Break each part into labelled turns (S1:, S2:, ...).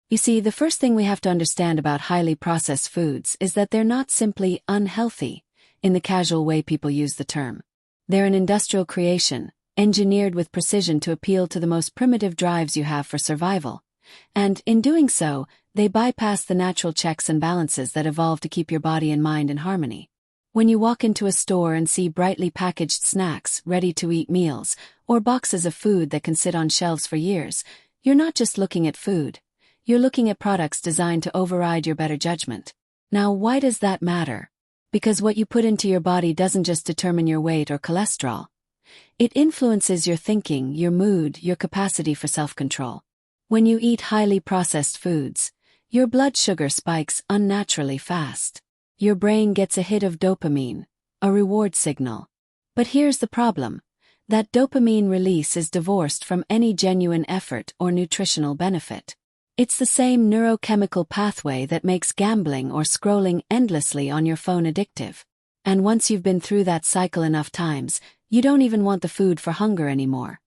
S1: You see, the first thing we have to understand about highly processed foods is that they're not simply unhealthy, in the casual way people use the term. They're an industrial creation, engineered with precision to appeal to the most primitive drives you have for survival. And, in doing so, they bypass the natural checks and balances that evolve to keep your body and mind in harmony. When you walk into a store and see brightly packaged snacks, ready-to-eat meals, or boxes of food that can sit on shelves for years, you're not just looking at food. You're looking at products designed to override your better judgment. Now, why does that matter? Because what you put into your body doesn't just determine your weight or cholesterol. It influences your thinking, your mood, your capacity for self-control. When you eat highly processed foods, your blood sugar spikes unnaturally fast. Your brain gets a hit of dopamine, a reward signal. But here's the problem. That dopamine release is divorced from any genuine effort or nutritional benefit. It's the same neurochemical pathway that makes gambling or scrolling endlessly on your phone addictive. And once you've been through that cycle enough times, you don't even want the food for hunger anymore.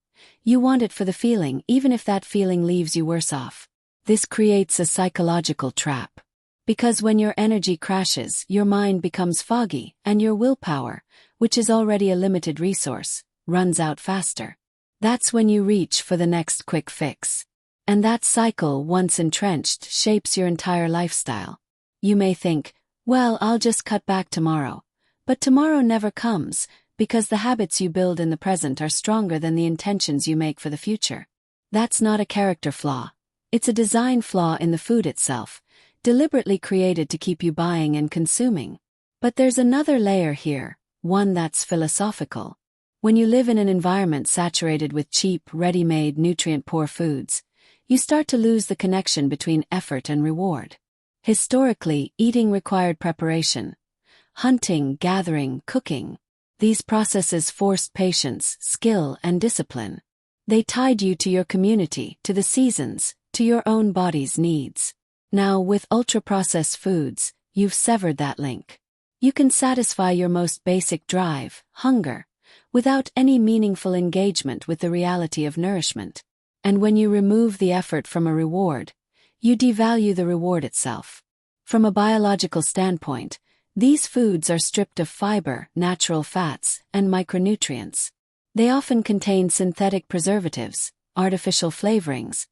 S1: You want it for the feeling, even if that feeling leaves you worse off. This creates a psychological trap. Because when your energy crashes, your mind becomes foggy, and your willpower, which is already a limited resource, runs out faster. That's when you reach for the next quick fix. And that cycle, once entrenched, shapes your entire lifestyle. You may think, well, I'll just cut back tomorrow. But tomorrow never comes, because the habits you build in the present are stronger than the intentions you make for the future. That's not a character flaw. It's a design flaw in the food itself, deliberately created to keep you buying and consuming. But there's another layer here, one that's philosophical. When you live in an environment saturated with cheap, ready-made, nutrient-poor foods, you start to lose the connection between effort and reward. Historically, eating required preparation. Hunting, gathering, cooking. These processes forced patience, skill, and discipline. They tied you to your community, to the seasons, to your own body's needs. Now, with ultra-processed foods, you've severed that link. You can satisfy your most basic drive, hunger, without any meaningful engagement with the reality of nourishment. And when you remove the effort from a reward, you devalue the reward itself. From a biological standpoint, these foods are stripped of fiber, natural fats, and micronutrients. They often contain synthetic preservatives, artificial flavorings,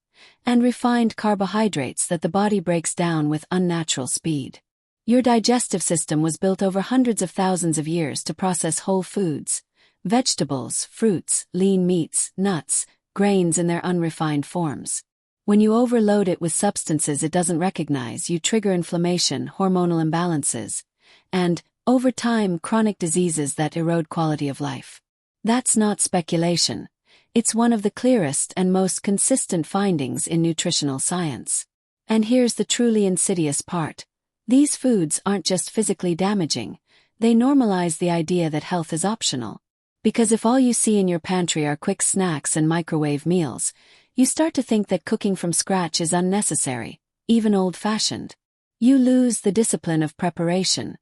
S1: and refined carbohydrates that the body breaks down with unnatural speed. Your digestive system was built over hundreds of thousands of years to process whole foods, vegetables, fruits, lean meats, nuts, grains in their unrefined forms. When you overload it with substances it doesn't recognize, you trigger inflammation, hormonal imbalances, and, over time, chronic diseases that erode quality of life. That's not speculation. It's one of the clearest and most consistent findings in nutritional science. And here's the truly insidious part. These foods aren't just physically damaging, they normalize the idea that health is optional. Because if all you see in your pantry are quick snacks and microwave meals, you start to think that cooking from scratch is unnecessary, even old-fashioned. You lose the discipline of preparation,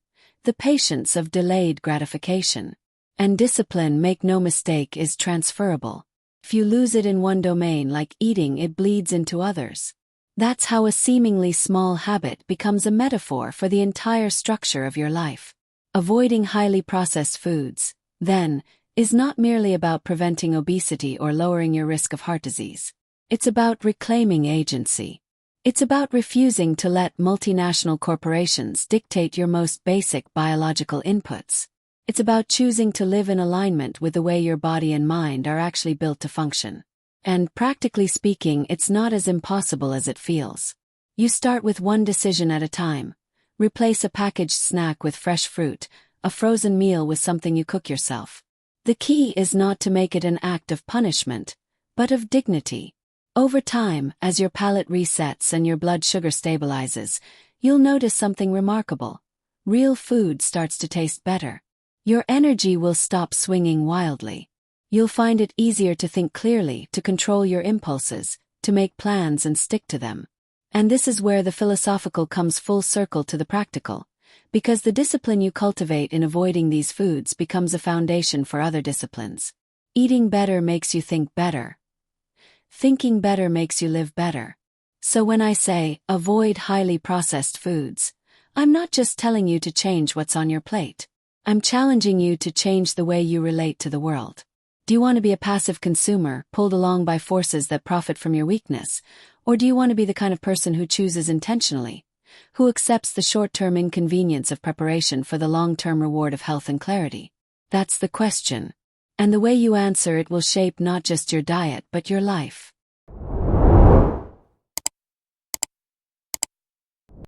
S1: the patience of delayed gratification. And discipline, make no mistake, is transferable. If you lose it in one domain like eating, it bleeds into others. That's how a seemingly small habit becomes a metaphor for the entire structure of your life. Avoiding highly processed foods, then, is not merely about preventing obesity or lowering your risk of heart disease. It's about reclaiming agency. It's about refusing to let multinational corporations dictate your most basic biological inputs. It's about choosing to live in alignment with the way your body and mind are actually built to function. And, practically speaking, it's not as impossible as it feels. You start with one decision at a time. Replace a packaged snack with fresh fruit, a frozen meal with something you cook yourself. The key is not to make it an act of punishment, but of dignity. Over time, as your palate resets and your blood sugar stabilizes, you'll notice something remarkable. Real food starts to taste better. Your energy will stop swinging wildly. You'll find it easier to think clearly, to control your impulses, to make plans and stick to them. And this is where the philosophical comes full circle to the practical. Because the discipline you cultivate in avoiding these foods becomes a foundation for other disciplines. Eating better makes you think better. Thinking better makes you live better. So when I say, avoid highly processed foods, I'm not just telling you to change what's on your plate. I'm challenging you to change the way you relate to the world. Do you want to be a passive consumer, pulled along by forces that profit from your weakness? Or do you want to be the kind of person who chooses intentionally, who accepts the short-term inconvenience of preparation for the long-term reward of health and clarity? That's the question. And the way you answer it will shape not just your diet but your life.